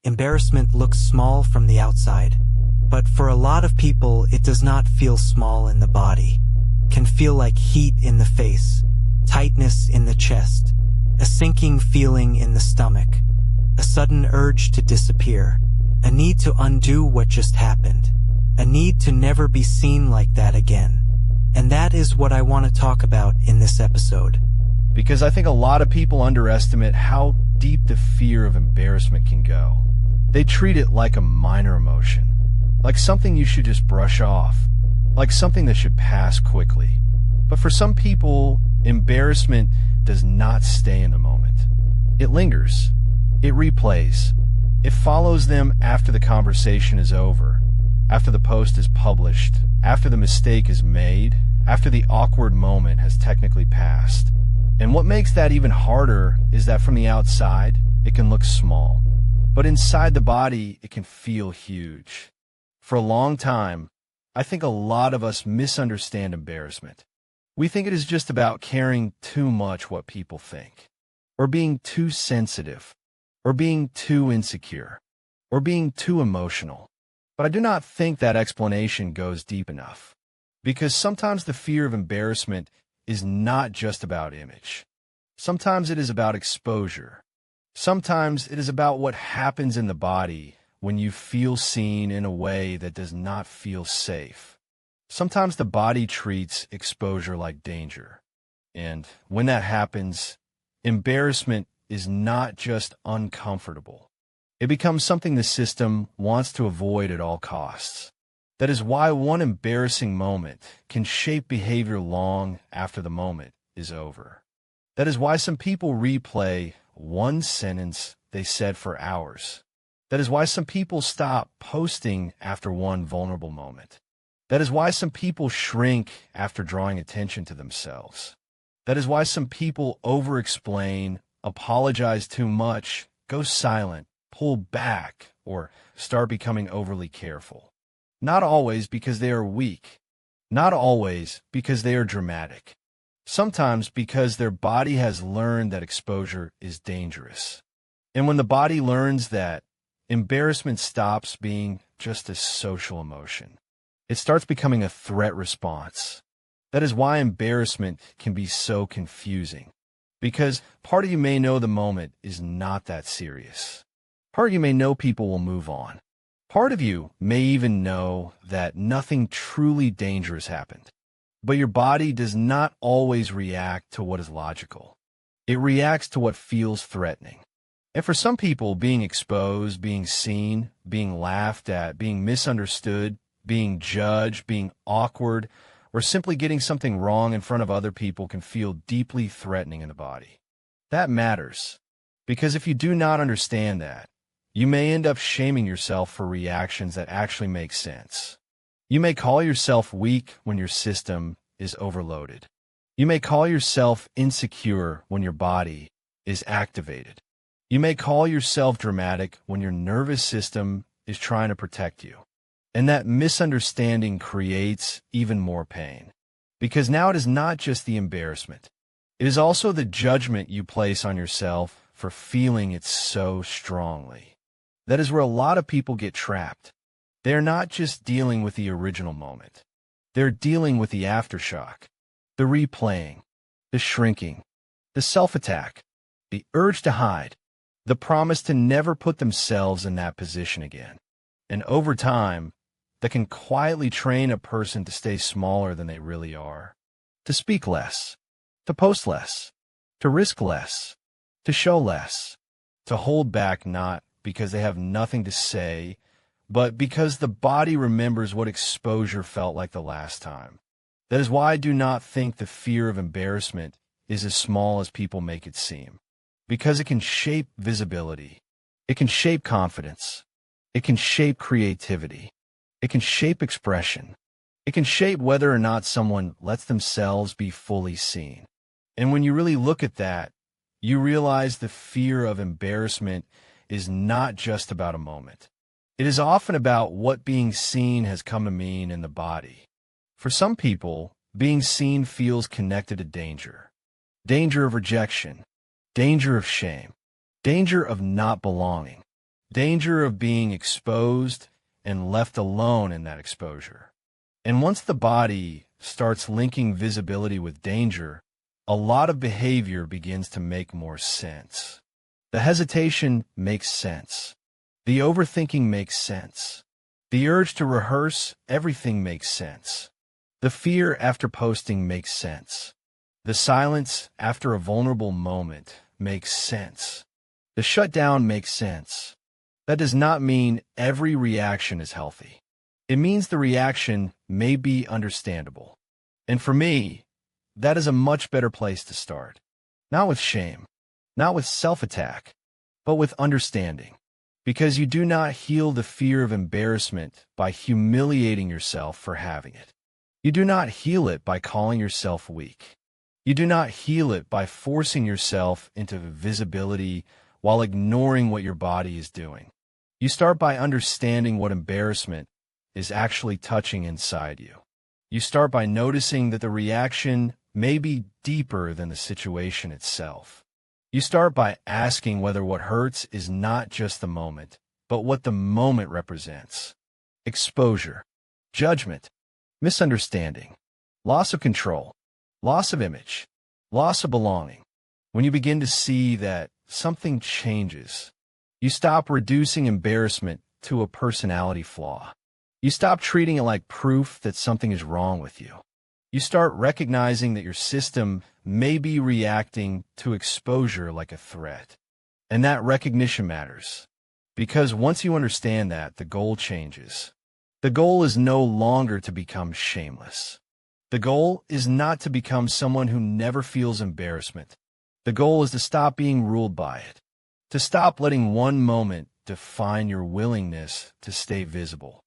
embarrassment looks small from the outside, but for a lot of people it does not feel small in the body. It can feel like heat in the face, tightness in the chest, a sinking feeling in the stomach, a sudden urge to disappear, a need to undo what just happened, a need to never be seen like that again. And that is what I want to talk about in this episode. Because I think a lot of people underestimate how deep the fear of embarrassment can go. They treat it like a minor emotion, like something you should just brush off, like something that should pass quickly. But for some people, embarrassment does not stay in the moment. It lingers. It replays. It follows them after the conversation is over, after the post is published, after the mistake is made, after the awkward moment has technically passed. And what makes that even harder is that from the outside, it can look small, but inside the body, it can feel huge. For a long time, I think a lot of us misunderstand embarrassment. We think it is just about caring too much what people think, or being too sensitive, or being too insecure, or being too emotional. But I do not think that explanation goes deep enough, because sometimes the fear of embarrassment is not just about image. Sometimes it is about exposure. Sometimes it is about what happens in the body when you feel seen in a way that does not feel safe. Sometimes the body treats exposure like danger. And when that happens, embarrassment is not just uncomfortable. It becomes something the system wants to avoid at all costs. That is why one embarrassing moment can shape behavior long after the moment is over. That is why some people replay one sentence they said for hours. That is why some people stop posting after one vulnerable moment. That is why some people shrink after drawing attention to themselves. That is why some people over-explain, apologize too much, go silent, pull back, or start becoming overly careful. Not always because they are weak. Not always because they are dramatic. Sometimes because their body has learned that exposure is dangerous. And when the body learns that, embarrassment stops being just a social emotion. It starts becoming a threat response. That is why embarrassment can be so confusing. Because part of you may know the moment is not that serious. Part of you may know people will move on. Part of you may even know that nothing truly dangerous happened. But your body does not always react to what is logical. It reacts to what feels threatening. And for some people, being exposed, being seen, being laughed at, being misunderstood, being judged, being awkward, or simply getting something wrong in front of other people can feel deeply threatening in the body. That matters, because if you do not understand that, you may end up shaming yourself for reactions that actually make sense. You may call yourself weak when your system is overloaded. You may call yourself insecure when your body is activated. You may call yourself dramatic when your nervous system is trying to protect you. And that misunderstanding creates even more pain. Because now it is not just the embarrassment. It is also the judgment you place on yourself for feeling it so strongly. That is where a lot of people get trapped. They are not just dealing with the original moment. They're dealing with the aftershock, the replaying, the shrinking, the self-attack, the urge to hide, the promise to never put themselves in that position again. And over time, that can quietly train a person to stay smaller than they really are, to speak less, to post less, to risk less, to show less, to hold back not because they have nothing to say, but because the body remembers what exposure felt like the last time. That is why I do not think the fear of embarrassment is as small as people make it seem, because it can shape visibility, it can shape confidence, it can shape creativity, it can shape expression, it can shape whether or not someone lets themselves be fully seen. And when you really look at that, you realize the fear of embarrassment is not just about a moment. It is often about what being seen has come to mean in the body. For some people, being seen feels connected to danger. Danger of rejection, danger of shame, danger of not belonging, danger of being exposed and left alone in that exposure. And once the body starts linking visibility with danger, a lot of behavior begins to make more sense. The hesitation makes sense. The overthinking makes sense. The urge to rehearse everything makes sense. The fear after posting makes sense. The silence after a vulnerable moment makes sense. The shutdown makes sense. That does not mean every reaction is healthy. It means the reaction may be understandable. And for me, that is a much better place to start. Not with shame, not with self-attack, but with understanding. Because you do not heal the fear of embarrassment by humiliating yourself for having it. You do not heal it by calling yourself weak. You do not heal it by forcing yourself into visibility while ignoring what your body is doing. You start by understanding what embarrassment is actually touching inside you. You start by noticing that the reaction may be deeper than the situation itself. You start by asking whether what hurts is not just the moment, but what the moment represents. Exposure, judgment, misunderstanding, loss of control, loss of image, loss of belonging. When you begin to see that something changes, you stop reducing embarrassment to a personality flaw. You stop treating it like proof that something is wrong with you. You start recognizing that your system may be reacting to exposure like a threat. And that recognition matters. Because once you understand that, the goal changes. The goal is no longer to become shameless. The goal is not to become someone who never feels embarrassment. The goal is to stop being ruled by it. To stop letting one moment define your willingness to stay visible.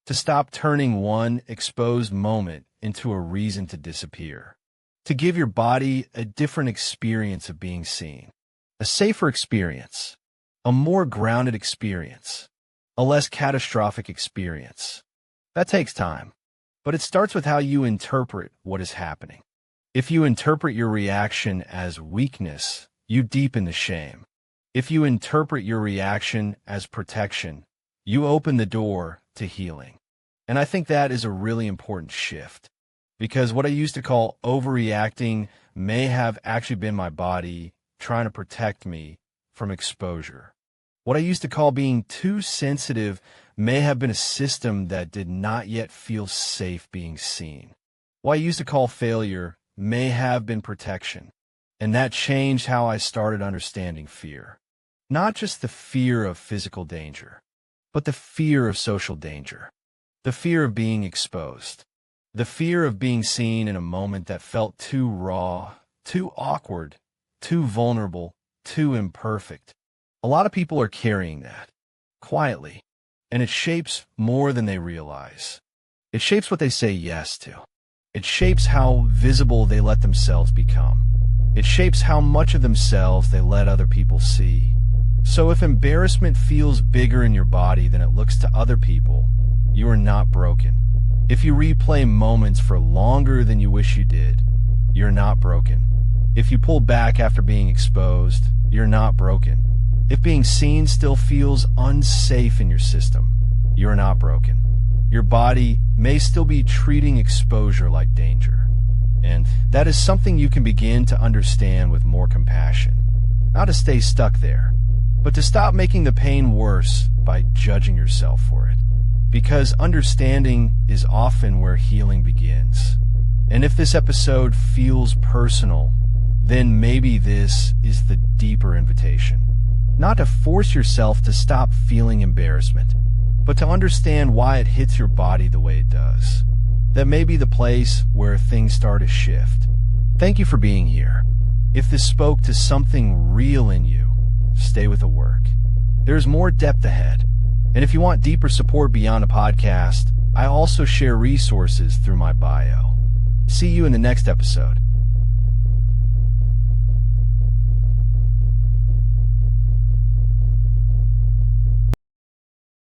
To stop turning one exposed moment into a reason to disappear. To give your body a different experience of being seen. A safer experience. A more grounded experience. A less catastrophic experience. That takes time. But it starts with how you interpret what is happening. If you interpret your reaction as weakness, you deepen the shame. If you interpret your reaction as protection, you open the door to healing. And I think that is a really important shift. Because what I used to call overreacting may have actually been my body trying to protect me from exposure. What I used to call being too sensitive may have been a system that did not yet feel safe being seen. What I used to call failure may have been protection. And that changed how I started understanding fear. Not just the fear of physical danger, but the fear of social danger. The fear of being exposed. The fear of being seen in a moment that felt too raw, too awkward, too vulnerable, too imperfect. A lot of people are carrying that, quietly, and it shapes more than they realize. It shapes what they say yes to. It shapes how visible they let themselves become. It shapes how much of themselves they let other people see. So if embarrassment feels bigger in your body than it looks to other people, you are not broken. If you replay moments for longer than you wish you did, you're not broken. If you pull back after being exposed, you're not broken. If being seen still feels unsafe in your system, you're not broken. Your body may still be treating exposure like danger. And that is something you can begin to understand with more compassion. Not to stay stuck there, but to stop making the pain worse by judging yourself for it. Because understanding is often where healing begins. And if this episode feels personal, then maybe this is the deeper invitation. Not to force yourself to stop feeling embarrassment, but to understand why it hits your body the way it does. That may be the place where things start to shift. Thank you for being here. If this spoke to something real in you, stay with the work. There's more depth ahead. And if you want deeper support beyond a podcast, I also share resources through my bio. See you in the next episode.